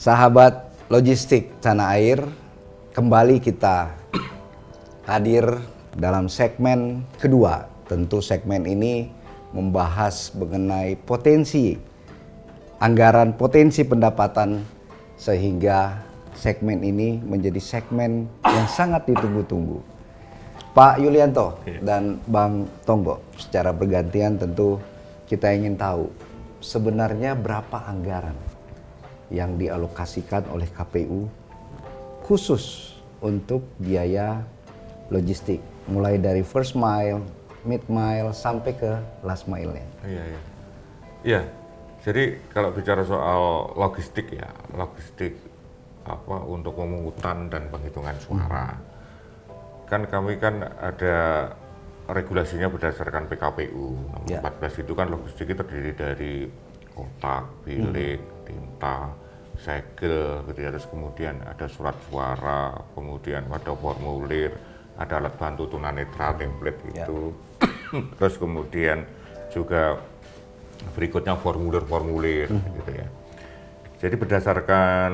Sahabat logistik tanah air, kembali kita hadir dalam segmen kedua. Tentu segmen ini membahas mengenai potensi anggaran, potensi pendapatan, sehingga segmen ini menjadi segmen yang sangat ditunggu-tunggu. Pak Yulianto dan Bang Tonggo, secara bergantian tentu kita ingin tahu sebenarnya berapa anggaran yang dialokasikan oleh KPU khusus untuk biaya logistik, mulai dari first mile, mid mile, sampai ke last mile-nya. Iya, jadi kalau bicara soal logistik ya, logistik untuk pemungutan dan penghitungan suara, kan kami kan ada regulasinya berdasarkan PKPU nomor 14 itu kan logistik itu terdiri dari kotak, bilik, tinta, segel, gitu ya. Terus kemudian ada surat suara, kemudian ada formulir, ada alat bantu tunanetra, template gitu. Terus kemudian juga berikutnya formulir-formulir gitu ya. Jadi berdasarkan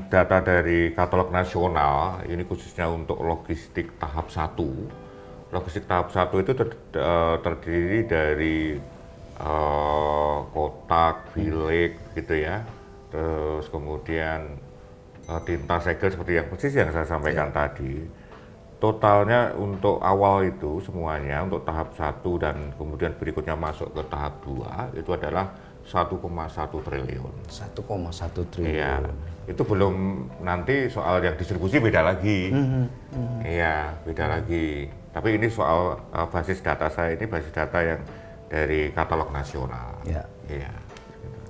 data dari katalog nasional, ini khususnya untuk logistik tahap 1. Logistik tahap 1 itu terdiri dari kotak, bilik gitu ya. Terus kemudian tinta, segel seperti yang persis yang saya sampaikan tadi. Totalnya untuk awal itu semuanya untuk tahap 1 dan kemudian berikutnya masuk ke tahap 2 itu adalah 1,1 triliun. 1,1 triliun. Iya, itu belum nanti soal yang distribusi beda lagi. Iya, beda lagi. Tapi ini soal basis data saya ini basis data yang dari katalog nasional. Iya.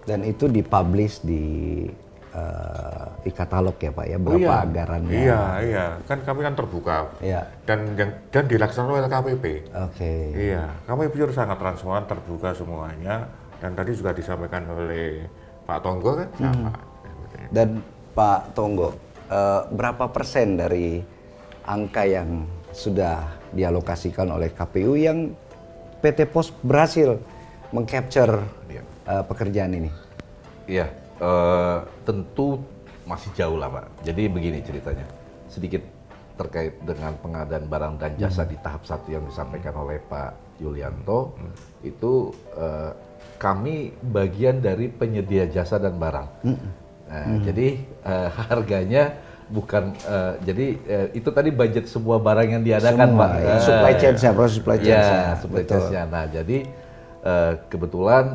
Dan itu dipublish di e-katalog ya Pak ya, berapa anggarannya? Iya, kan kami kan terbuka. Iya. Dan dilaksanakan oleh KPP. Oke. Iya, kami pure sangat transparan, terbuka semuanya. Dan tadi juga disampaikan oleh Pak Tonggo kan sama. Dan Pak Tonggo, berapa persen dari angka yang sudah dialokasikan oleh KPU yang PT Pos berhasil mengcapture pekerjaan ini? Iya, tentu masih jauh lah Pak. Jadi begini ceritanya, sedikit terkait dengan pengadaan barang dan jasa di tahap 1 yang disampaikan oleh Pak Yulianto, itu kami bagian dari penyedia jasa dan barang. Jadi harganya bukan, itu tadi budget semua barang yang diadakan semua, Pak. Supply chain-nya, proses supply chain-nya. Ya, supply chain-nya. Nah, jadi kebetulan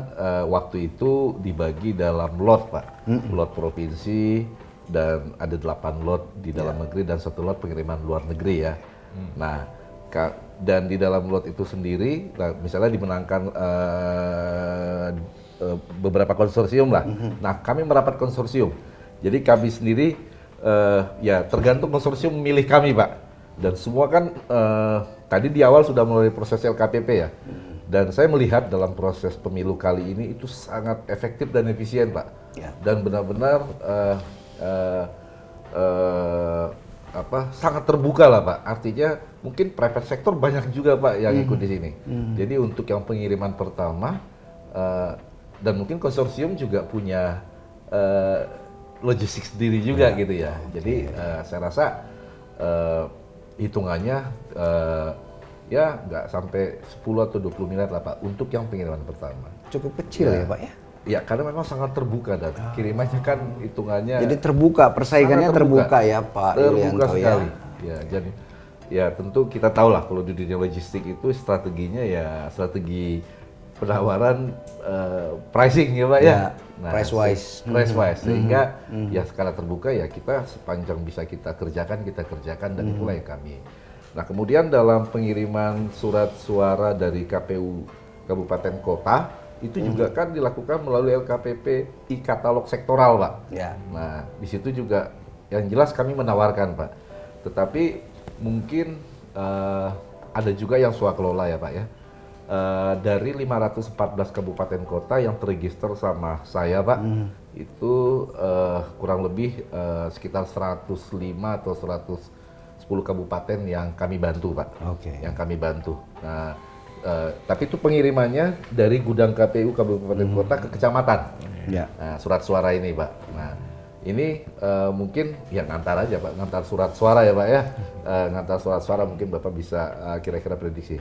waktu itu dibagi dalam lot Pak, lot provinsi, dan ada 8 lot di dalam negeri dan 1 lot pengiriman luar negeri ya. Nah, dan di dalam lot itu sendiri, misalnya dimenangkan beberapa konsorsium lah. Nah, kami merapat konsorsium. Jadi kami sendiri ya tergantung konsorsium memilih kami Pak. Dan semua kan tadi di awal sudah melalui proses LKPP ya. Dan saya melihat dalam proses pemilu kali ini itu sangat efektif dan efisien Pak. Dan benar-benar sangat terbuka lah Pak. Artinya mungkin private sector banyak juga Pak yang ikut di sini. Jadi untuk yang pengiriman pertama dan mungkin konsorsium juga punya logistik sendiri juga gitu ya. Jadi saya rasa hitungannya ya nggak sampai 10 atau 20 miliar lah Pak untuk yang pengiriman pertama. Cukup kecil ya Pak ya? Ya, karena memang sangat terbuka dan kirimannya kan hitungannya. Jadi terbuka, persaingannya terbuka ya Pak Yulianto sekali. Ya, jadi ya tentu kita tahu lah kalau di dunia logistik itu strateginya ya strategi penawaran pricing ya Pak ya. Nah, price wise. Sehingga ya skala terbuka ya kita sepanjang bisa kita kerjakan dan itulah yang kami. Nah, kemudian dalam pengiriman surat suara dari KPU Kabupaten Kota itu juga kan dilakukan melalui LKPP e-katalog sektoral Pak. Nah, di situ juga yang jelas kami menawarkan Pak. Tetapi mungkin ada juga yang swakelola ya Pak ya. Dari 514 kabupaten kota yang terregister sama saya Pak, itu kurang lebih sekitar 105 atau 110 kabupaten yang kami bantu Pak. Yang kami bantu. Nah, tapi itu pengirimannya dari gudang KPU kabupaten kota ke kecamatan. Nah, surat suara ini Pak. Nah, Ini mungkin ya ngantar aja Pak, ngantar surat suara ya Pak ya. Ngantar surat suara mungkin Bapak bisa kira-kira prediksi.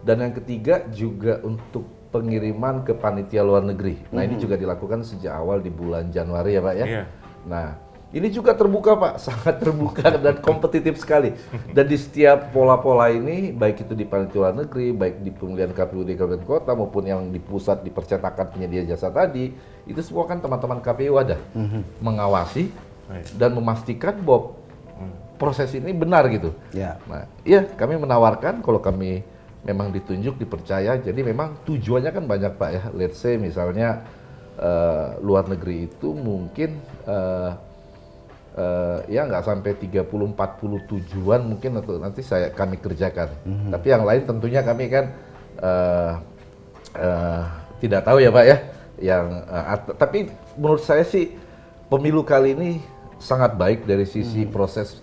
Dan yang ketiga juga untuk pengiriman ke panitia luar negeri. Nah ini juga dilakukan sejak awal di bulan Januari ya Pak ya. Iya. Nah ini juga terbuka Pak, sangat terbuka dan kompetitif sekali. Dan di setiap pola-pola ini, baik itu di panitia luar negeri, baik di pemilihan KPU di kabupaten kota maupun yang di pusat di percetakan penyedia jasa tadi, itu semua kan teman-teman KPU ada mengawasi dan memastikan bahwa proses ini benar gitu. Ya. Nah, iya kami menawarkan kalau kami memang ditunjuk, dipercaya, jadi memang tujuannya kan banyak Pak ya. Let's say misalnya luar negeri itu mungkin ya nggak sampai 30-40 tujuan mungkin atau nanti kami kerjakan. Tapi yang lain tentunya kami kan tidak tahu ya Pak ya. Tapi menurut saya sih pemilu kali ini sangat baik dari sisi proses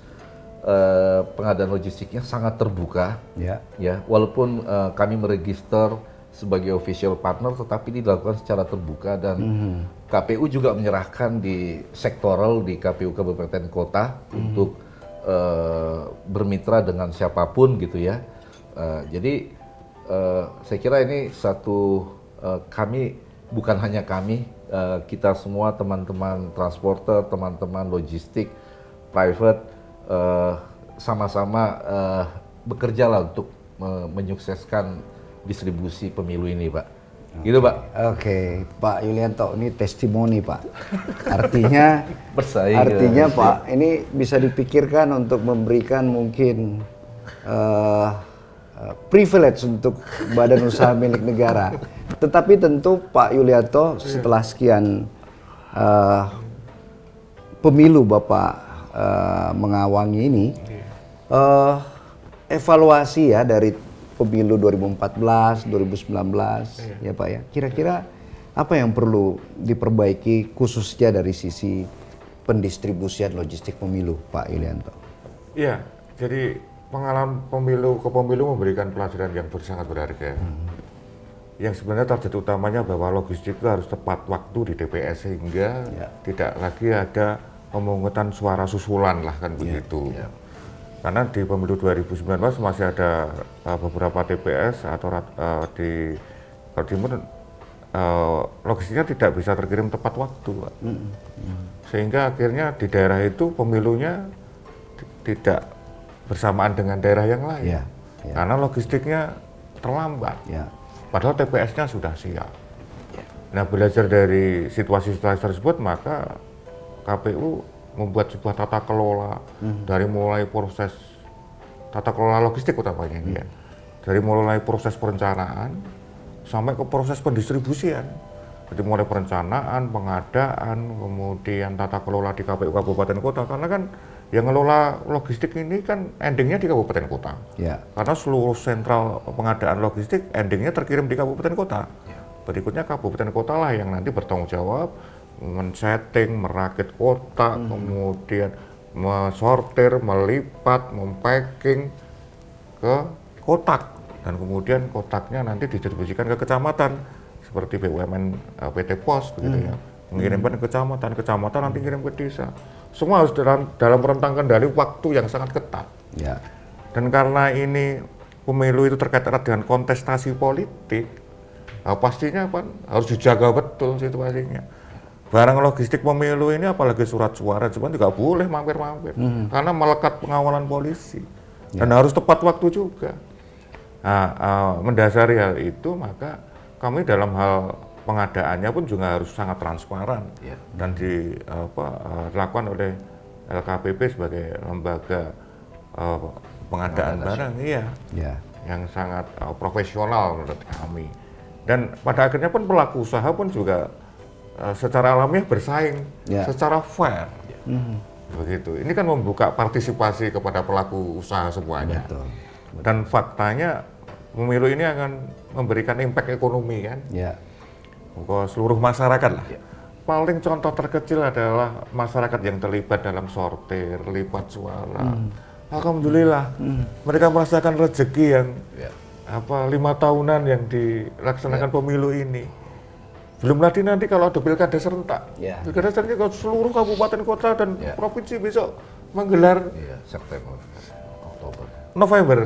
pengadaan logistiknya sangat terbuka. Ya. Ya, walaupun kami meregister sebagai official partner, tetapi ini dilakukan secara terbuka dan KPU juga menyerahkan di sektoral di KPU kabupaten kota untuk bermitra dengan siapapun gitu ya. Jadi saya kira ini satu kami bukan hanya kami, kita semua teman-teman transporter, teman-teman logistik, private sama-sama bekerja lah untuk menyukseskan distribusi pemilu ini, Pak. Gitu, Pak. Oke, Pak Yulianto, ini testimoni, Pak. Artinya, Bersaing. artinya Pak, ini bisa dipikirkan untuk memberikan mungkin privilege untuk badan usaha milik negara. Tetapi tentu Pak Yulianto setelah sekian pemilu Bapak mengawangi ini, evaluasi ya dari pemilu 2014, 2019, ya Pak ya. Kira-kira apa yang perlu diperbaiki khususnya dari sisi pendistribusian logistik pemilu, Pak Yulianto? Iya, jadi pengalaman pemilu ke pemilu memberikan pelajaran yang sangat berharga. Yang sebenarnya target utamanya bahwa logistik itu harus tepat waktu di TPS sehingga tidak lagi ada pemungutan suara susulan lah kan begitu. Karena di pemilu 2019 masih ada beberapa TPS atau di Jawa Timur logistiknya tidak bisa terkirim tepat waktu, Pak. Sehingga akhirnya di daerah itu pemilunya tidak bersamaan dengan daerah yang lain. Karena logistiknya terlambat. Padahal TPS-nya sudah siap. Nah, belajar dari situasi-situasi tersebut, maka KPU membuat sebuah tata kelola dari mulai proses tata kelola logistik utamanya ini ya. Dari mulai proses perencanaan sampai ke proses pendistribusian. Jadi mulai perencanaan, pengadaan, kemudian tata kelola di KPU kabupaten kota, karena kan yang ngelola logistik ini kan endingnya di kabupaten kota. Karena seluruh sentral pengadaan logistik endingnya terkirim di kabupaten kota. Berikutnya kabupaten kota lah yang nanti bertanggung jawab men-setting, merakit kotak, kemudian mensortir, melipat, mempacking ke kotak, dan kemudian kotaknya nanti didistribusikan ke kecamatan seperti BUMN PT Pos begitu ya, mengirimkan ke kecamatan, kecamatan nanti kirim ke desa. Semua harus dalam rentang kendali waktu yang sangat ketat. Dan karena ini pemilu itu terkait erat dengan kontestasi politik, pastinya kan harus dijaga betul situasinya. Barang logistik pemilu ini apalagi surat suara cuma juga boleh mampir-mampir karena melekat pengawalan polisi dan harus tepat waktu juga. Nah, mendasari hal itu maka kami dalam hal pengadaannya pun juga harus sangat transparan dan dilakukan oleh LKPP sebagai lembaga pengadaan barang yang sangat profesional menurut kami. Dan pada akhirnya pun pelaku usaha pun juga secara alamiah bersaing secara fair. Begitu. Ini kan membuka partisipasi kepada pelaku usaha semuanya. Dan faktanya pemilu ini akan memberikan impact ekonomi kan ke seluruh masyarakat lah. Paling contoh terkecil adalah masyarakat yang terlibat dalam sortir, lipat suara. Alhamdulillah mereka merasakan rezeki yang 5 tahunan yang dilaksanakan pemilu ini. Belum lagi nanti kalau ada pilkada serentak. Ya. Pilkada serentak kalau seluruh kabupaten kota dan Ya. provinsi besok menggelar Iya, September, Oktober. November.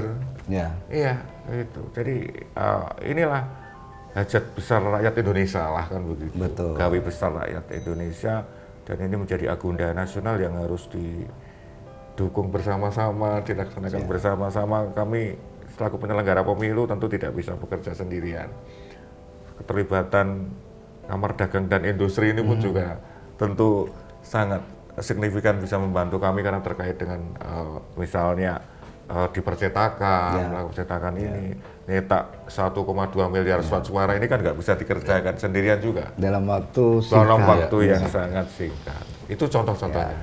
Ya. Iya, itu. Jadi inilah hajat besar rakyat Indonesia lah kan begitu. Betul. Gawe besar rakyat Indonesia dan ini menjadi agenda nasional yang harus didukung bersama-sama, dilaksanakan bersama-sama. Kami selaku penyelenggara pemilu tentu tidak bisa bekerja sendirian. Keterlibatan Kamar Dagang dan Industri ini pun juga tentu sangat signifikan bisa membantu kami karena terkait dengan misalnya di percetakan, melakukan percetakan ini nyetak 1,2 miliar surat suara ini kan nggak bisa dikerjakan sendirian juga Dalam waktu dalam singkat. waktu yang sangat singkat. Itu contoh-contohnya.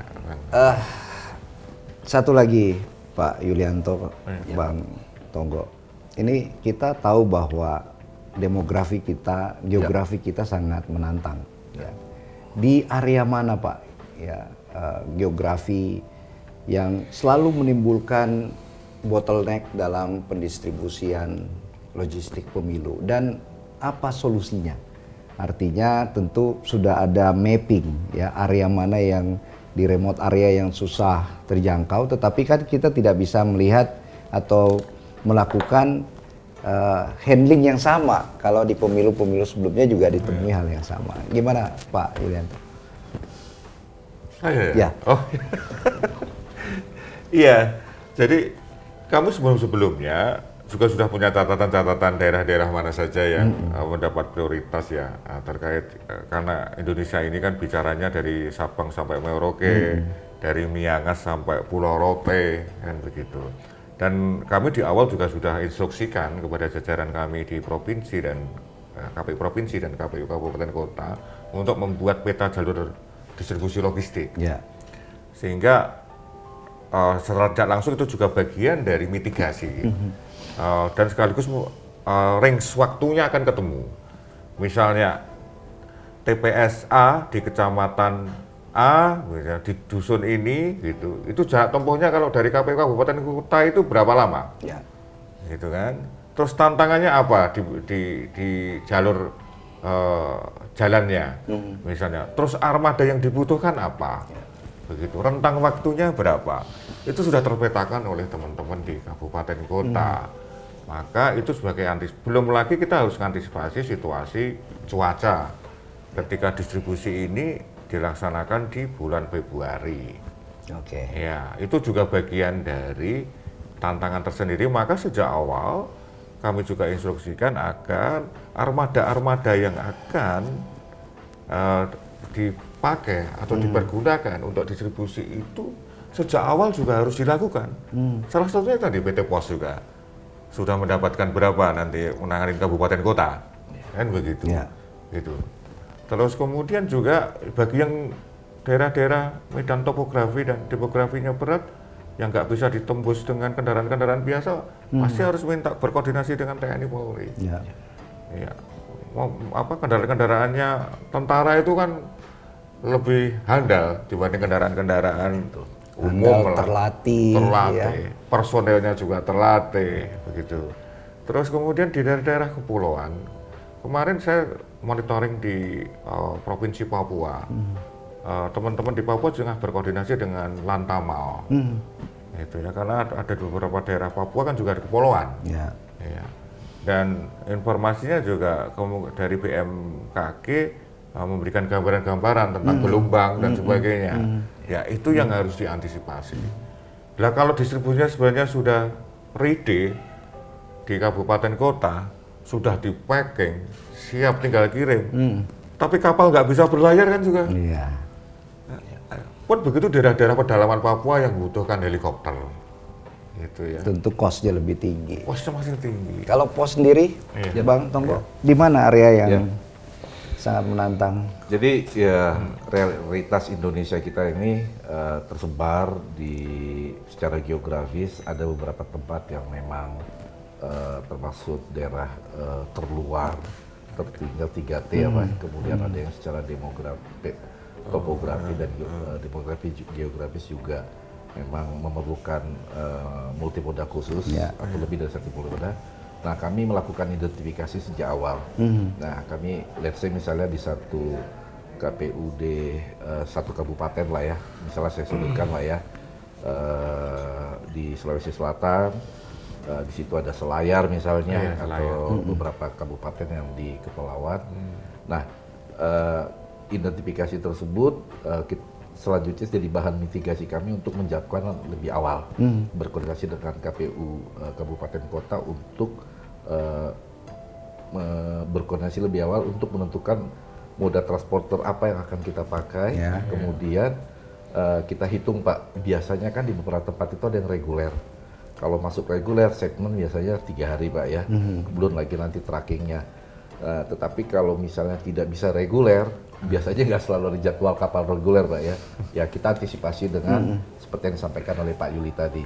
Satu lagi Pak Yulianto, Bang Tonggo. Ini kita tahu bahwa demografi kita, geografi kita sangat menantang. Ya. Di area mana Pak? Ya, geografi yang selalu menimbulkan bottleneck dalam pendistribusian logistik pemilu dan apa solusinya? Artinya tentu sudah ada mapping ya area mana yang di remote area yang susah terjangkau, tetapi kan kita tidak bisa melihat atau melakukan handling yang sama kalau di pemilu-pemilu sebelumnya juga ditemui hal yang sama. Gimana Pak Yulianto? Saya Ya. Oh. Iya. Jadi kamu sebelum-sebelumnya juga sudah punya catatan-catatan daerah-daerah mana saja yang mendapat prioritas ya terkait karena Indonesia ini kan bicaranya dari Sabang sampai Merauke, dari Miangas sampai Pulau Rote kan begitu. Dan kami di awal juga sudah instruksikan kepada jajaran kami di provinsi dan KPU provinsi dan KPU kabupaten kota untuk membuat peta jalur distribusi logistik. Ya. Sehingga secara tidak langsung itu juga bagian dari mitigasi. Dan sekaligus range waktunya akan ketemu. Misalnya TPS A di kecamatan A, misalnya di dusun ini, gitu. Itu jarak tempuhnya kalau dari KPU kabupaten kota itu berapa lama? Ya. Gitu kan. Terus tantangannya apa di jalur jalannya, misalnya. Terus armada yang dibutuhkan apa? Begitu. Rentang waktunya berapa? Itu sudah terpetakan oleh teman-teman di kabupaten kota. Maka itu sebagai belum lagi kita harus mengantisipasi situasi cuaca ketika distribusi ini dilaksanakan di bulan Februari. Oke. Ya, itu juga bagian dari tantangan tersendiri. Maka sejak awal kami juga instruksikan agar armada-armada yang akan dipakai atau dipergunakan untuk distribusi itu sejak awal juga harus dilakukan. Salah satunya tadi PT Pos juga sudah mendapatkan berapa nanti menangani kabupaten kota, kan begitu. Ya. Gitu. Terus kemudian juga bagi yang daerah-daerah medan topografi dan demografinya berat yang nggak bisa ditembus dengan kendaraan-kendaraan biasa, pasti harus minta berkoordinasi dengan TNI Polri. Ya. Ya, kendaraan-kendaraannya tentara itu kan lebih handal dibanding kendaraan-kendaraan umum, Handal, terlatih, personelnya juga terlatih, begitu. Terus kemudian di daerah-daerah kepulauan, kemarin saya monitoring di provinsi Papua. Teman-teman di Papua juga berkoordinasi dengan Lantamal, itu ya karena ada beberapa daerah Papua kan juga di kepulauan. Ya. Ya. Dan informasinya juga dari BMKG memberikan gambaran-gambaran tentang gelombang dan sebagainya. Ya itu yang harus diantisipasi. Nah kalau distribusinya sebenarnya sudah ready di kabupaten kota, sudah di packing, siap tinggal kirim. Tapi kapal nggak bisa berlayar kan juga. Iya. Pun begitu daerah-daerah pedalaman Papua yang membutuhkan helikopter. Gitu ya. Tentu cost-nya lebih tinggi. Kosnya masih tinggi. Kalau pos sendiri, Iya. Bang Tonggo, di mana area yang sangat menantang? Jadi ya realitas Indonesia kita ini tersebar di secara geografis ada beberapa tempat yang memang termasuk daerah terluar, tertinggal 3T kemudian ada yang secara demografi, topografi dan demografi geografis juga memang memerlukan multimoda khusus atau lebih dari satu multimoda. Nah, kami melakukan identifikasi sejak awal. Nah, kami let's say misalnya di satu KPUD satu kabupaten lah ya, misalnya saya sebutkan lah ya, di Sulawesi Selatan, di situ ada Selayar misalnya, atau beberapa kabupaten yang di Kepulauan. Nah, identifikasi tersebut selanjutnya jadi bahan mitigasi kami untuk menjatuhkan lebih awal, berkoordinasi dengan KPU kabupaten kota untuk berkoordinasi lebih awal untuk menentukan moda transporter apa yang akan kita pakai. Kemudian kita hitung Pak, biasanya kan di beberapa tempat itu ada yang reguler. Kalau masuk reguler segmen biasanya 3 hari Pak ya, belum lagi nanti trackingnya. Tetapi kalau misalnya tidak bisa reguler, biasanya nggak selalu ada jadwal kapal reguler Pak ya. Ya kita antisipasi dengan seperti yang disampaikan oleh Pak Yuli tadi.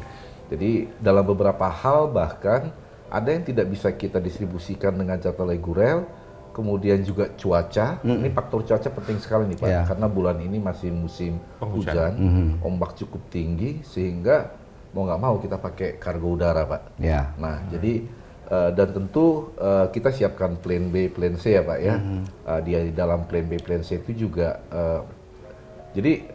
Jadi dalam beberapa hal bahkan ada yang tidak bisa kita distribusikan dengan jadwal reguler, kemudian juga cuaca. Ini faktor cuaca penting sekali nih Pak, karena bulan ini masih musim hujan, ombak cukup tinggi sehingga mau nggak mau kita pakai kargo udara Pak. Nah jadi dan tentu kita siapkan plan B, plan C ya Pak ya. Di dalam plan B, plan C itu juga jadi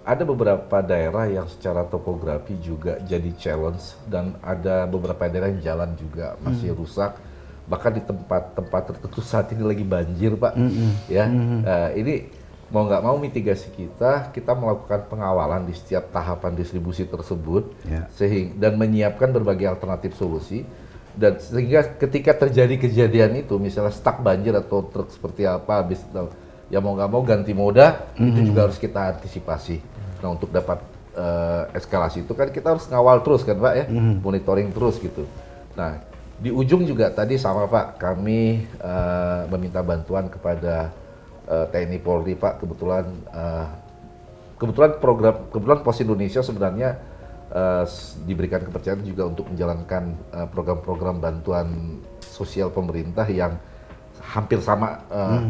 ada beberapa daerah yang secara topografi juga jadi challenge dan ada beberapa daerah yang jalan juga masih rusak. Bahkan di tempat-tempat tertentu saat ini lagi banjir Pak. Ini mau nggak mau mitigasi kita melakukan pengawalan di setiap tahapan distribusi tersebut dan menyiapkan berbagai alternatif solusi. Dan sehingga ketika terjadi kejadian itu, misalnya stuck banjir atau truk seperti apa, habis ya mau nggak mau ganti moda, itu juga harus kita antisipasi. Nah untuk dapat eskalasi itu kan kita harus ngawal terus kan Pak ya, monitoring terus gitu. Nah di ujung juga tadi sama Pak, kami meminta bantuan kepada TNI Polri Pak, kebetulan Pos Indonesia sebenarnya diberikan kepercayaan juga untuk menjalankan program-program bantuan sosial pemerintah yang hampir sama.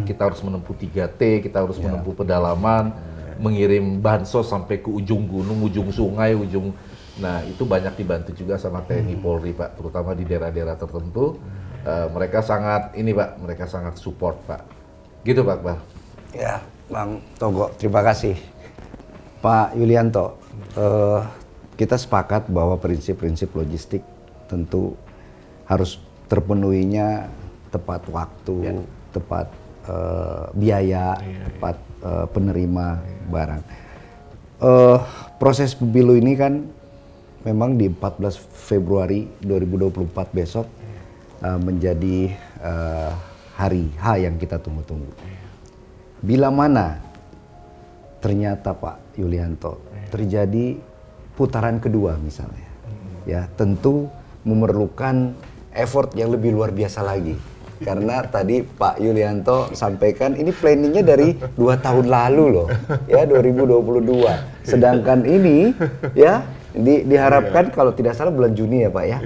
Kita harus menempuh 3T, kita harus menempuh pedalaman, mengirim bansos sampai ke ujung gunung, ujung sungai, nah itu banyak dibantu juga sama TNI Polri Pak, terutama di daerah-daerah tertentu. Mereka sangat mereka sangat support Pak. Gitu Pak Akbar. Ya, Bang Togo, terima kasih. Pak Yulianto, kita sepakat bahwa prinsip-prinsip logistik tentu harus terpenuhinya tepat waktu, tepat biaya, tepat penerima barang. Proses pemilu ini kan memang di 14 Februari 2024 besok menjadi hari H yang kita tunggu-tunggu. Bila mana ternyata Pak Yulianto terjadi putaran kedua misalnya, ya tentu memerlukan effort yang lebih luar biasa lagi. Karena tadi Pak Yulianto sampaikan ini planningnya dari 2 tahun lalu loh, ya 2022. Sedangkan ini ya diharapkan kalau tidak salah bulan Juni ya Pak ya,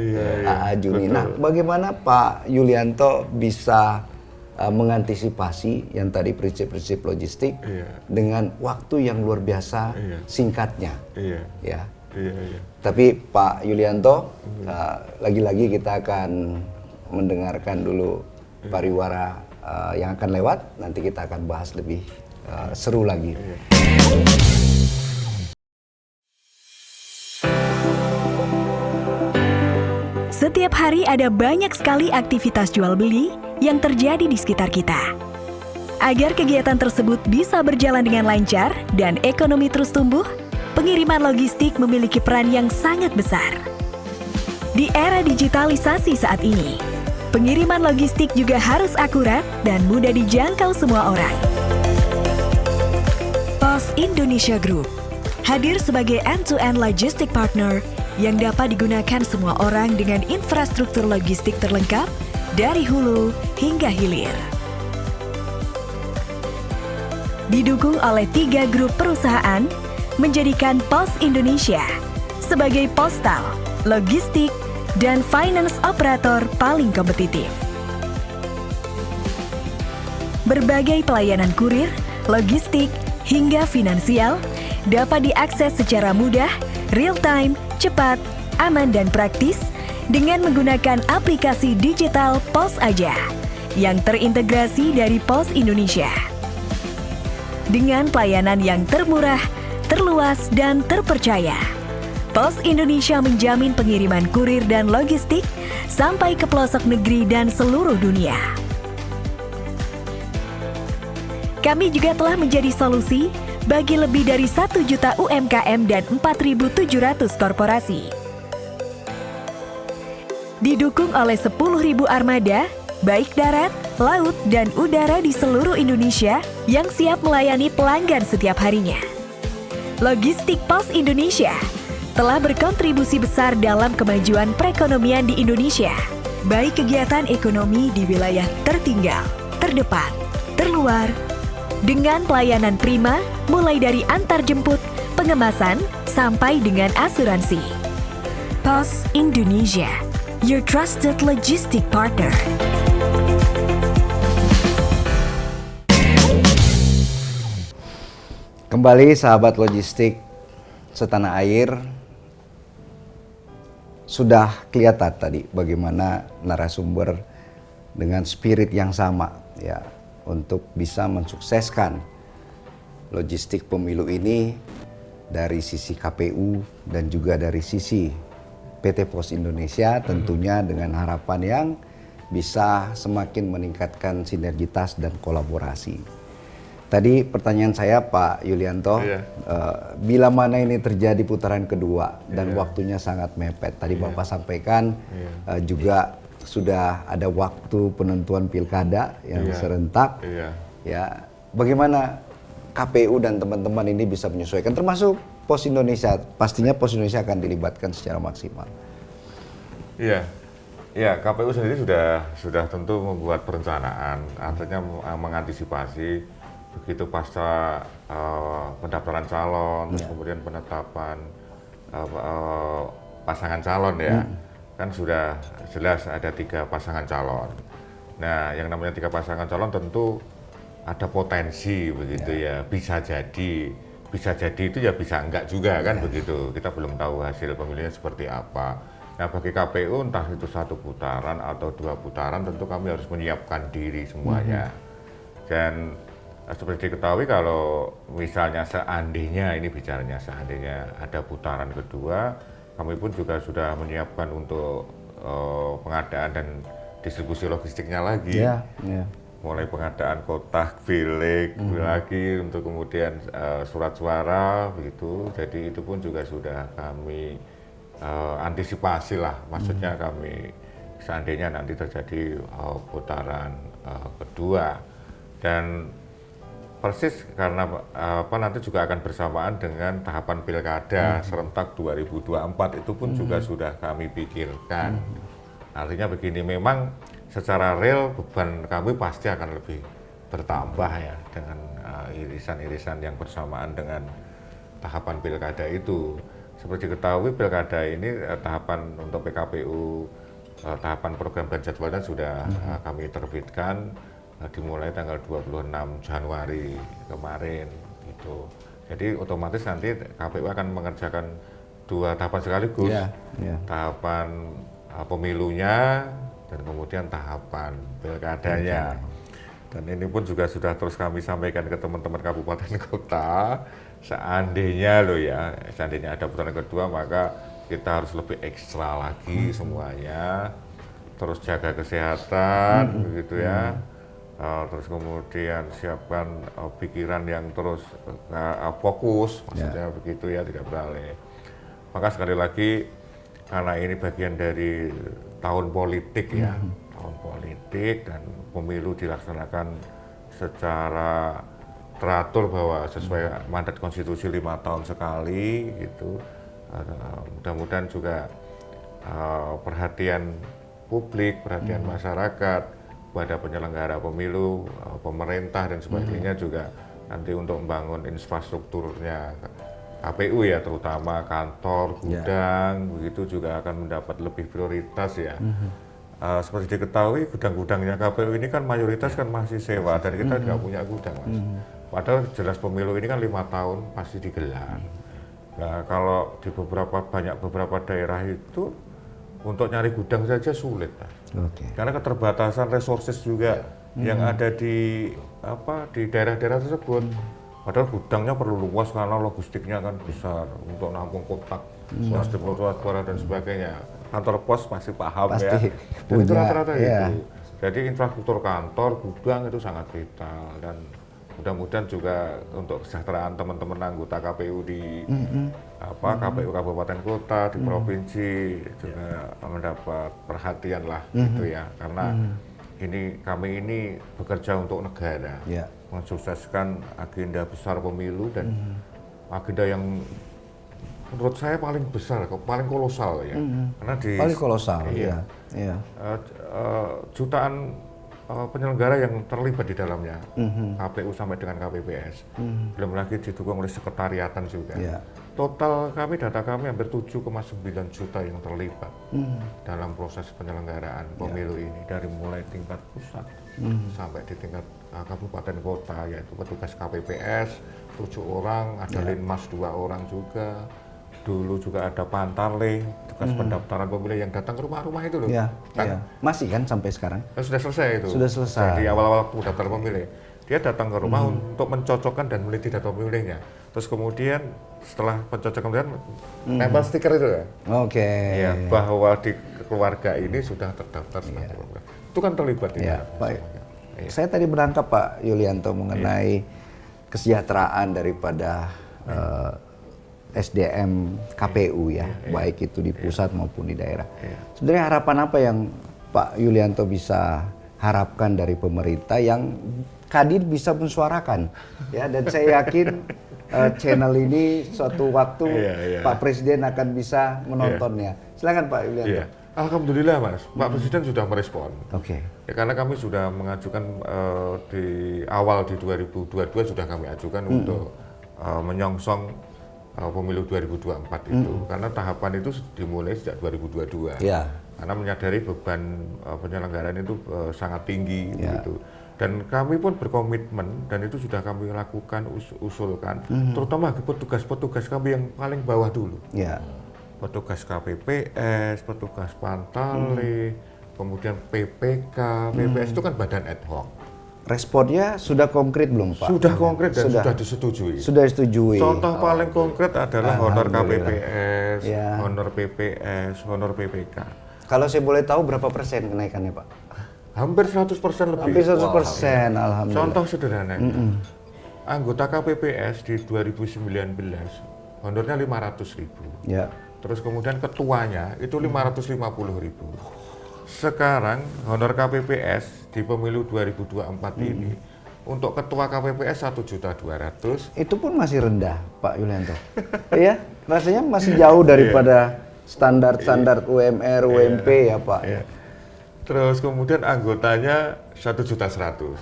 Juni. Nah bagaimana Pak Yulianto bisa mengantisipasi yang tadi prinsip-prinsip logistik dengan waktu yang luar biasa singkatnya, ya. Tapi Pak Yulianto, lagi-lagi kita akan mendengarkan dulu pariwara yang akan lewat. Nanti kita akan bahas lebih seru lagi. Setiap hari ada banyak sekali aktivitas jual beli yang terjadi di sekitar kita. Agar kegiatan tersebut bisa berjalan dengan lancar dan ekonomi terus tumbuh, pengiriman logistik memiliki peran yang sangat besar. Di era digitalisasi saat ini, pengiriman logistik juga harus akurat dan mudah dijangkau semua orang. Pos Indonesia Group hadir sebagai end-to-end logistic partner yang dapat digunakan semua orang dengan infrastruktur logistik terlengkap dari hulu hingga hilir. Didukung oleh 3 grup perusahaan, menjadikan Pos Indonesia sebagai postal, logistik, dan finance operator paling kompetitif. Berbagai pelayanan kurir, logistik, hingga finansial dapat diakses secara mudah, real time, cepat, aman, dan praktis dengan menggunakan aplikasi digital Pos Aja yang terintegrasi dari Pos Indonesia. Dengan pelayanan yang termurah, terluas, dan terpercaya, Pos Indonesia menjamin pengiriman kurir dan logistik sampai ke pelosok negeri dan seluruh dunia. Kami juga telah menjadi solusi bagi lebih dari 1 juta UMKM dan 4.700 korporasi. Didukung oleh 10.000 armada, baik darat, laut, dan udara di seluruh Indonesia yang siap melayani pelanggan setiap harinya. Logistik Pos Indonesia telah berkontribusi besar dalam kemajuan perekonomian di Indonesia, baik kegiatan ekonomi di wilayah tertinggal, terdepan, terluar, dengan pelayanan prima mulai dari antar jemput, pengemasan, sampai dengan asuransi. Pos Indonesia, your trusted logistic partner. Kembali sahabat logistik setanah air, sudah kelihatan tadi bagaimana narasumber dengan spirit yang sama ya untuk bisa mensukseskan logistik pemilu ini dari sisi KPU dan juga dari sisi PT Pos Indonesia, tentunya dengan harapan yang bisa semakin meningkatkan sinergitas dan kolaborasi. Tadi pertanyaan saya Pak Yulianto, bila mana ini terjadi putaran kedua dan waktunya sangat mepet. Tadi Bapak sampaikan juga sudah ada waktu penentuan pilkada yang serentak. Ya, bagaimana KPU dan teman-teman ini bisa menyesuaikan, termasuk Pos Indonesia? Pastinya Pos Indonesia akan dilibatkan secara maksimal. Iya, KPU sendiri sudah tentu membuat perencanaan, artinya mengantisipasi begitu pasca pendaftaran calon, terus kemudian penetapan pasangan calon ya, kan sudah jelas ada 3 pasangan calon. Nah, yang namanya 3 pasangan calon tentu ada potensi begitu ya, bisa jadi itu ya bisa enggak juga kan begitu. Kita belum tahu hasil pemilihannya seperti apa. Nah, bagi KPU entah itu 1 putaran atau 2 putaran tentu kami harus menyiapkan diri semuanya. Dan seperti diketahui kalau misalnya seandainya ini bicaranya seandainya ada putaran kedua, kami pun juga sudah menyiapkan untuk pengadaan dan distribusi logistiknya lagi. Mulai pengadaan kotak, bilik lagi untuk kemudian surat suara begitu. Jadi itu pun juga sudah kami antisipasi lah. Maksudnya kami seandainya nanti terjadi putaran kedua, dan persis karena nanti juga akan bersamaan dengan tahapan pilkada serentak 2024 itu pun juga sudah kami pikirkan. Artinya begini, memang secara real beban kami pasti akan lebih bertambah ya dengan irisan-irisan yang bersamaan dengan tahapan pilkada itu. Seperti diketahui pilkada ini tahapan untuk PKPU, tahapan program dan jadwalnya sudah kami terbitkan, dimulai tanggal 26 Januari kemarin gitu. Jadi otomatis nanti KPU akan mengerjakan 2 tahapan sekaligus, tahapan pemilunya dan kemudian tahapan pilkadanya. Dan ini pun juga sudah terus kami sampaikan ke teman-teman kabupaten kota, seandainya ada putaran kedua maka kita harus lebih ekstra lagi semuanya, terus jaga kesehatan begitu ya. Terus kemudian siapkan pikiran yang terus fokus, maksudnya begitu ya, tidak beralih. Maka sekali lagi karena ini bagian dari tahun politik ya, tahun politik dan pemilu dilaksanakan secara teratur bahwa sesuai mandat konstitusi 5 tahun sekali gitu. Mudah-mudahan juga perhatian publik, perhatian masyarakat pada penyelenggara pemilu, pemerintah dan sebagainya juga nanti untuk membangun infrastrukturnya KPU ya, terutama kantor, gudang, begitu juga akan mendapat lebih prioritas ya. Seperti diketahui gudang-gudangnya KPU ini kan mayoritas kan masih sewa dan kita nggak punya gudang, Mas. Padahal jelas pemilu ini kan 5 tahun pasti digelar. Nah, kalau di beberapa daerah itu untuk nyari gudang saja sulit, Pak. Oke. Karena keterbatasan resources juga yang ada di daerah-daerah tersebut. Padahal gudangnya perlu luas karena logistiknya kan besar untuk nampung kotak, suara dan sebagainya. Kantor pos pasti paham Pasti ya. Dan itu punya, rata-rata iya. itu. Jadi infrastruktur kantor, gudang itu sangat vital dan mudah-mudahan juga untuk kesejahteraan teman-teman anggota KPU di KPU kabupaten kota di provinsi juga mendapat perhatian lah gitu ya, karena kami ini bekerja untuk negara, Ya. mensukseskan agenda besar pemilu dan agenda yang menurut saya paling besar, paling kolosal ya, karena di Paling kolosal, iya, ya. jutaan penyelenggara yang terlibat di dalamnya, KPU sampai dengan KPPS, belum lagi didukung oleh sekretariatan juga. Ya. Total data kami hampir 7,9 juta yang terlibat dalam proses penyelenggaraan pemilu ini, dari mulai tingkat pusat sampai di tingkat kabupaten kota, yaitu petugas KPPS 7 orang, ada Linmas 2 orang juga. Dulu juga ada Pantale, tugas pendaftaran pemilih yang datang ke rumah-rumah itu loh. Ya, Kan? ya. Masih kan sampai sekarang? Sudah selesai itu. Sudah selesai. Di awal-awal waktu daftar pemilih, dia datang ke rumah untuk mencocokkan dan meneliti data pemilihnya. Terus kemudian setelah pencocokan pemilihan, nempel stiker itu ya. Oke. Ya, bahwa di keluarga ini sudah terdaftar sebagai keluarga. Itu kan terlibat di Ya, dalamnya Pak. semuanya. Iya. Saya tadi menangkap Pak Yulianto mengenai kesejahteraan daripada SDM KPU ya, baik itu di pusat maupun di daerah. Sebenarnya harapan apa yang Pak Yulianto bisa harapkan dari pemerintah yang Kadin bisa mensuarakan ya, dan saya yakin channel ini suatu waktu Pak Presiden akan bisa menontonnya. Silakan Pak Yulianto. Iya. Alhamdulillah Mas, Pak Presiden sudah merespon. Oke. Ya, karena kami sudah mengajukan di awal di 2022 sudah kami ajukan untuk menyongsong pemilu 2024 itu, karena tahapan itu dimulai sejak 2022. Ya. Karena menyadari beban penyelenggaraan itu sangat tinggi Ya. gitu. Dan kami pun berkomitmen dan itu sudah kami lakukan, usulkan, terutama bagi petugas-petugas kami yang paling bawah dulu. Ya. Petugas KPPS, petugas Pantale, kemudian PPK, PPS itu kan badan ad hoc. Responnya sudah konkret belum Pak? Sudah konkret dan Sudah. sudah disetujui. Sudah disetujui. Contoh paling konkret adalah honor Alhamdulillah. KPPS, Ya. honor PPS, honor PPK. Kalau saya boleh tahu berapa persen kenaikannya Pak? Hampir 100% lebih. Hampir 100%, alhamdulillah. Contoh sederhana. Anggota KPPS di 2019 honornya 500.000. Ya. Terus kemudian ketuanya itu 550.000. Sekarang honor KPPS di pemilu 2024 ini untuk ketua KPPS 1.200.000. Itu pun masih rendah, Pak Yulianto. Iya, rasanya masih jauh daripada standar-standar UMR, UMP ya, Pak. Iya. Terus kemudian anggotanya 1.100.000.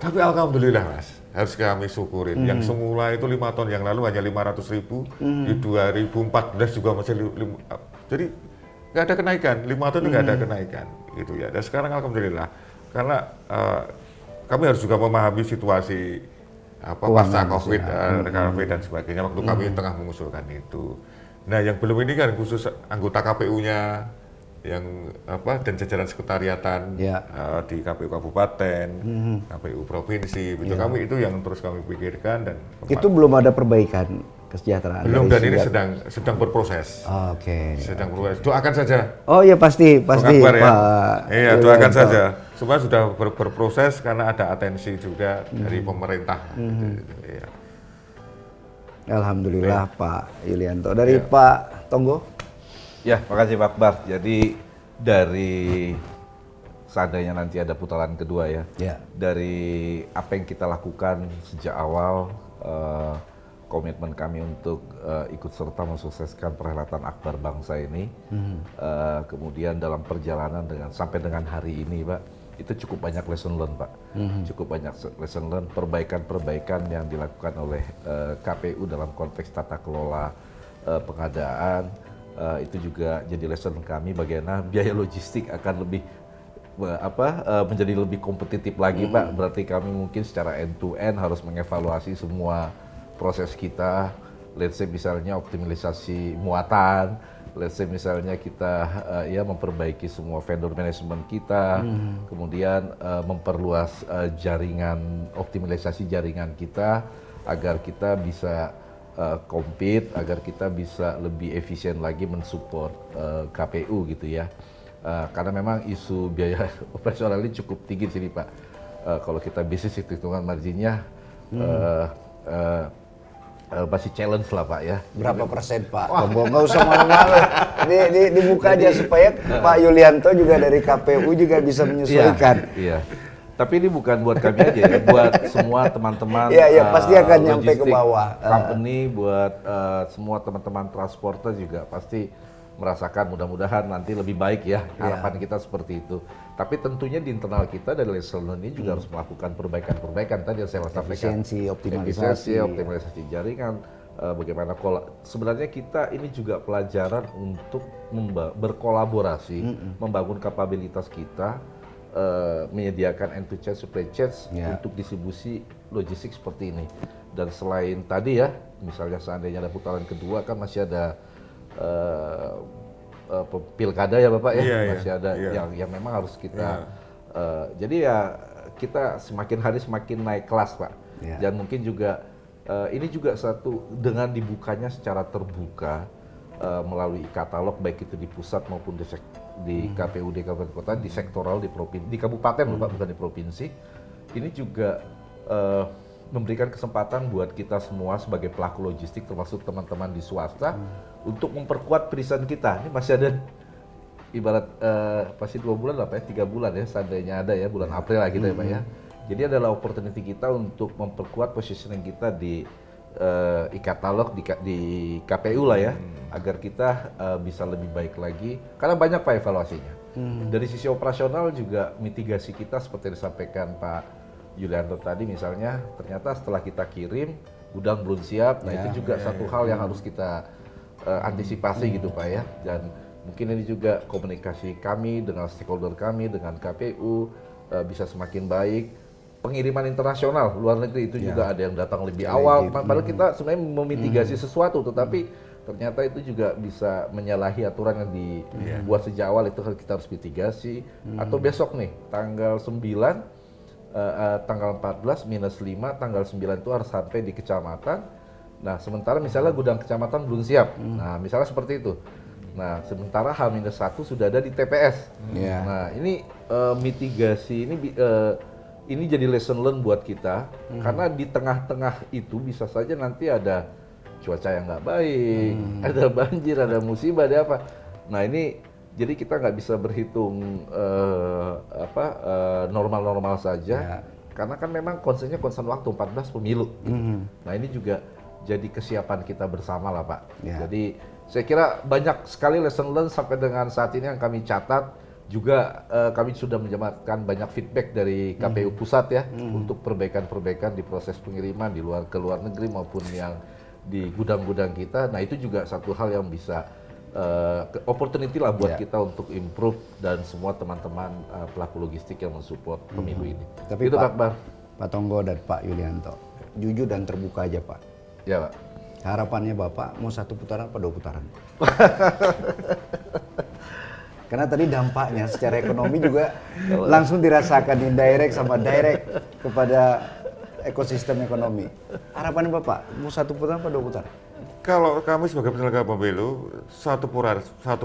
Tapi alhamdulillah Mas, harus kami syukurin. Yang semula itu 5 tahun yang lalu hanya 500.000, di 2014 juga masih jadi nggak ada kenaikan, 5 tahun nggak ada kenaikan, gitu ya. Dan sekarang alhamdulillah, karena kami harus juga memahami situasi pasca COVID, recovery dan sebagainya. Waktu kami tengah mengusulkan itu. Nah, yang belum ini kan khusus anggota KPU-nya yang dan jajaran sekretariatan di KPU kabupaten, KPU provinsi, itu kami itu yang terus kami pikirkan dan itu belum ada perbaikan kesejahteraan. belum, dan ini sedang berproses. Oke. Sedang berproses. Doakan saja. Oh iya pasti Pak. Iya, doakan saja. Semua sudah berproses karena ada atensi juga dari pemerintah. Iya. Alhamdulillah Pak Yulianto. Dari Pak Tonggo. Ya, makasih Pak Akbar. Jadi dari seandainya nanti ada putaran kedua ya, dari apa yang kita lakukan sejak awal, komitmen kami untuk ikut serta mensukseskan perhelatan Akbar Bangsa ini, kemudian dalam perjalanan sampai dengan hari ini Pak, itu cukup banyak lesson learn Pak, cukup banyak lesson learn, perbaikan-perbaikan yang dilakukan oleh KPU dalam konteks tata kelola pengadaan. Itu juga jadi lesson kami bagaimana biaya logistik akan lebih menjadi lebih kompetitif lagi Pak. Berarti kami mungkin secara end to end harus mengevaluasi semua proses kita, let's say misalnya optimalisasi muatan, let's say misalnya kita ya memperbaiki semua vendor management kita, kemudian memperluas jaringan, optimalisasi jaringan kita agar kita bisa compete, agar kita bisa lebih efisien lagi mensupport KPU gitu ya. Karena memang isu biaya operasional ini cukup tinggi di sini Pak. Kalau kita bisnis hitungan marginnya masih challenge lah Pak ya. Berapa persen Pak? Nggak usah malu-malu. Dibuka aja supaya Pak Yulianto juga dari KPU juga bisa menyesuaikan. Iya. Tapi ini bukan buat kami aja ya, buat semua teman-teman. Iya, pasti akan nyampe ke bawah. Company, buat semua teman-teman transporter juga pasti merasakan, mudah-mudahan nanti lebih baik ya, harapan kita seperti itu. Tapi tentunya di internal kita dari lesson learn ini juga harus melakukan perbaikan-perbaikan tadi yang saya sampaikan. Efisiensi, optimalisasi jaringan, bagaimana sebenarnya kita ini juga pelajaran untuk berkolaborasi, membangun kapabilitas kita, menyediakan end-to-end supply chains untuk distribusi logistik seperti ini. Dan selain tadi ya, misalnya seandainya ada putaran kedua kan masih ada pilkada ya Bapak ya, masih ada yang memang harus kita jadi ya kita semakin hari semakin naik kelas Pak. Dan mungkin juga ini juga satu dengan dibukanya secara terbuka melalui katalog baik itu di pusat maupun di KPU di kabupaten kota, di sektoral, di provinsi, di kabupaten Bapak, bukan di provinsi. Ini juga memberikan kesempatan buat kita semua sebagai pelaku logistik termasuk teman-teman di swasta untuk memperkuat perizinan kita. Ini masih ada ibarat pasti 2 bulan lah Pak ya, 3 bulan ya seandainya ada ya, bulan April lah kita ya Pak ya. Jadi adalah opportunity kita untuk memperkuat positioning kita di e-katalog di KPU lah ya, agar kita bisa lebih baik lagi. Karena banyak Pak evaluasinya. Dari sisi operasional juga mitigasi kita seperti yang disampaikan Pak Yulianto tadi misalnya, ternyata setelah kita kirim gudang belum siap. Nah itu juga satu hal yang harus kita antisipasi gitu Pak ya. Dan mungkin ini juga komunikasi kami dengan stakeholder kami, dengan KPU bisa semakin baik. Pengiriman internasional luar negeri itu juga ada yang datang lebih awal. Padahal kita sebenarnya memitigasi sesuatu, tetapi ternyata itu juga bisa menyalahi aturan yang dibuat sejak awal. Itu kita harus mitigasi. Atau besok nih tanggal 9 tanggal 14 minus 5, tanggal 9 itu harus sampai di kecamatan. Nah, sementara misalnya gudang kecamatan belum siap. Nah, misalnya seperti itu. Nah, sementara H-1 sudah ada di TPS. Nah, ini mitigasi ini jadi lesson learn buat kita. Karena di tengah-tengah itu bisa saja nanti ada cuaca yang nggak baik, ada banjir, ada musibah, ada apa. Nah, ini jadi kita nggak bisa berhitung normal-normal saja, karena kan memang concern waktu 14 pemilu. Nah ini juga jadi kesiapan kita bersama lah Pak. Jadi saya kira banyak sekali lesson learn sampai dengan saat ini yang kami catat. Juga kami sudah menjamatkan banyak feedback dari KPU pusat ya, untuk perbaikan-perbaikan di proses pengiriman ke luar negeri maupun yang di gudang-gudang kita. Nah itu juga satu hal yang bisa opportunity lah buat kita untuk improve dan semua teman-teman pelaku logistik yang mensupport pemilu ini. Tapi itu Pak Tonggo dan Pak Yulianto, jujur dan terbuka aja Pak. Ya Pak. Harapannya Bapak mau 1 putaran apa 2 putaran? Karena tadi dampaknya secara ekonomi juga langsung dirasakan indirect sama direct kepada ekosistem ekonomi. Harapannya Bapak mau 1 putaran apa 2 putaran? Kalau kami sebagai penyelenggara pemilu, satu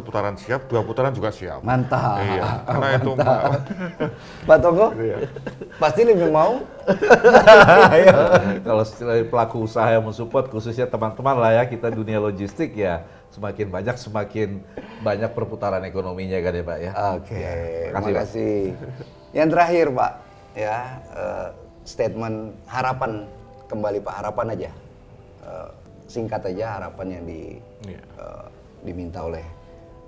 putaran siap, 2 putaran juga siap. Mantap. Iya, karena itu Pak Tonggo, pasti lebih mau. Kalau pelaku usaha yang mensupport, khususnya teman-teman lah ya, kita dunia logistik ya, semakin banyak perputaran ekonominya kan ya Pak ya. Oke, terima kasih. Yang terakhir Pak, ya statement harapan kembali Pak, harapan aja. Singkat aja harapan yang diminta oleh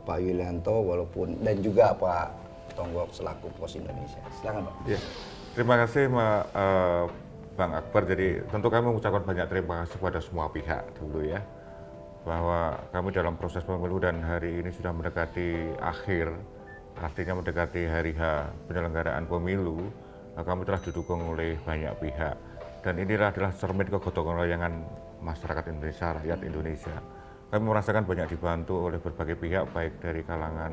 Pak Yulianto walaupun dan juga Pak Tonggo selaku Pos Indonesia. Silakan Pak. Ya. Terima kasih Bang Akbar. Jadi tentu kami mengucapkan banyak terima kasih kepada semua pihak dulu ya, bahwa kami dalam proses pemilu dan hari ini sudah mendekati akhir, artinya mendekati hari H penyelenggaraan pemilu, kami telah didukung oleh banyak pihak. Dan inilah adalah cermin kegotong royongan masyarakat Indonesia, rakyat Indonesia, kami merasakan banyak dibantu oleh berbagai pihak, baik dari kalangan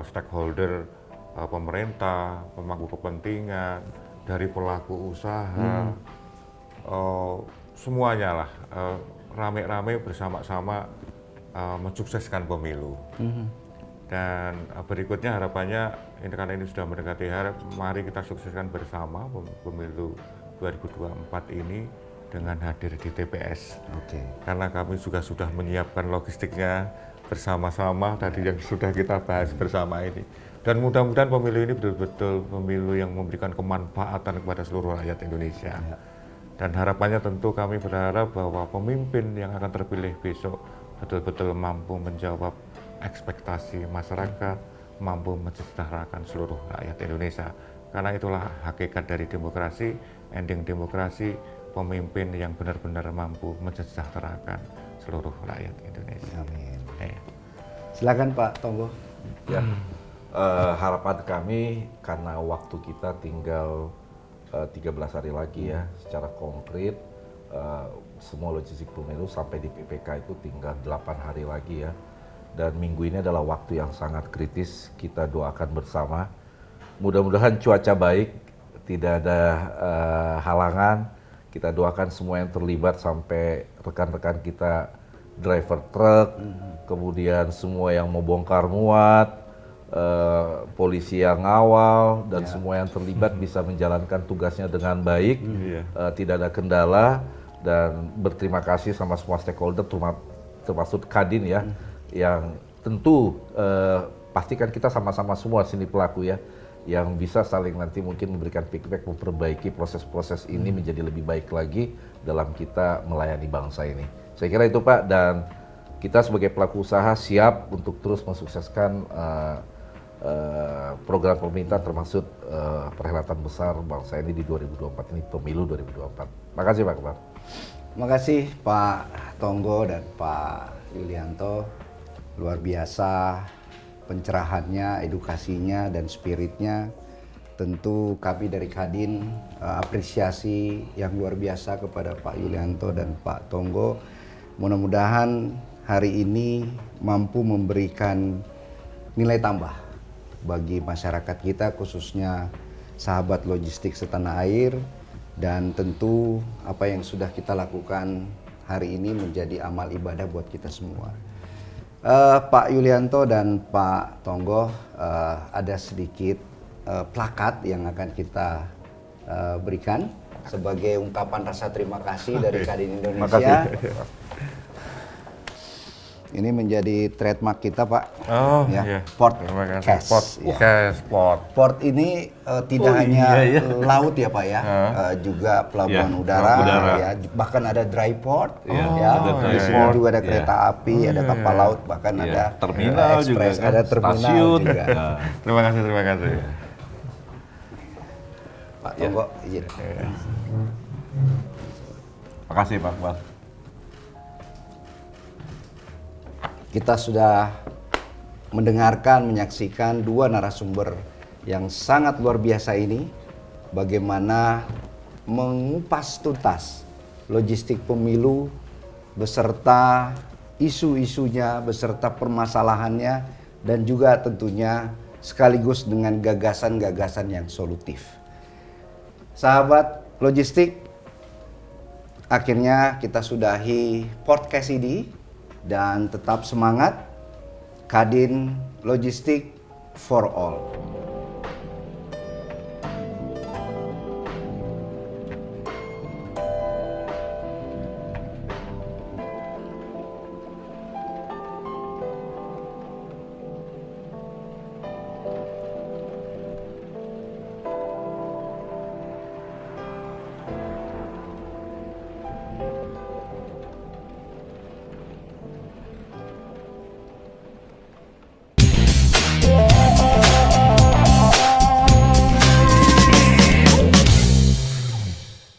stakeholder, pemerintah, pemangku kepentingan, dari pelaku usaha, semuanya lah, rame-rame bersama-sama mensukseskan pemilu. Dan berikutnya harapannya, karena ini sudah mendekati hari, mari kita sukseskan bersama pemilu 2024 ini dengan hadir di TPS. Karena kami juga sudah menyiapkan logistiknya bersama-sama tadi yang sudah kita bahas bersama ini. Dan mudah-mudahan pemilu ini betul-betul pemilu yang memberikan kemanfaatan kepada seluruh rakyat Indonesia. Dan harapannya tentu kami berharap bahwa pemimpin yang akan terpilih besok betul-betul mampu menjawab ekspektasi masyarakat, mampu mensejahterakan seluruh rakyat Indonesia. Karena itulah hakikat dari demokrasi, ending demokrasi, pemimpin yang benar-benar mampu mensejahterakan seluruh rakyat Indonesia. Amin. Silakan Pak Tonggo. Ya, harapan kami karena waktu kita tinggal 13 hari lagi ya, secara konkret semua logistik pemilu sampai di PPK itu tinggal 8 hari lagi ya. Dan minggu ini adalah waktu yang sangat kritis, kita doakan bersama. Mudah-mudahan cuaca baik, tidak ada halangan. Kita doakan semua yang terlibat sampai rekan-rekan kita driver truk, kemudian semua yang mau bongkar muat, polisi yang ngawal, dan semua yang terlibat bisa menjalankan tugasnya dengan baik, tidak ada kendala. Dan berterima kasih sama semua stakeholder, termasuk Kadin ya, yang tentu pastikan kita sama-sama semua sini pelaku ya, yang bisa saling nanti mungkin memberikan feedback, memperbaiki proses-proses ini menjadi lebih baik lagi dalam kita melayani bangsa ini. Saya kira itu Pak, dan kita sebagai pelaku usaha siap untuk terus mensukseskan program pemerintah termasuk perhelatan besar bangsa ini di 2024 ini, pemilu 2024. Makasih Pak Kepala. Makasih Pak Tonggo dan Pak Yulianto, luar biasa pencerahannya, edukasinya, dan spiritnya. Tentu kami dari Kadin apresiasi yang luar biasa kepada Pak Yulianto dan Pak Tonggo. Mudah-mudahan hari ini mampu memberikan nilai tambah bagi masyarakat kita, khususnya sahabat logistik setanah air. Dan tentu apa yang sudah kita lakukan hari ini menjadi amal ibadah buat kita semua. Pak Yulianto dan Pak Tonggo, ada sedikit plakat yang akan kita berikan sebagai ungkapan rasa terima kasih dari Kadin Indonesia. Ini menjadi trademark kita Pak. Oh ya. iya. Port Terima kasih. Cash. Port Ya. Cash, Port. Port ini tidak hanya laut ya Pak ya, juga pelabuhan udara, ya. Bahkan ada dry port, ya. Di sini juga ada kereta api, ada kapal laut, bahkan ada terminal ekspres, juga, ada terminal stasiun juga. Terima kasih, terima kasih. Pak Tonggo, izin. Makasih Pak Kepala. Kita sudah mendengarkan, menyaksikan dua narasumber yang sangat luar biasa ini, bagaimana mengupas tuntas logistik pemilu beserta isu-isunya, beserta permasalahannya, dan juga tentunya sekaligus dengan gagasan-gagasan yang solutif. Sahabat logistik, akhirnya kita sudahi podcast ini. Dan tetap semangat, Kadin Logistik for All.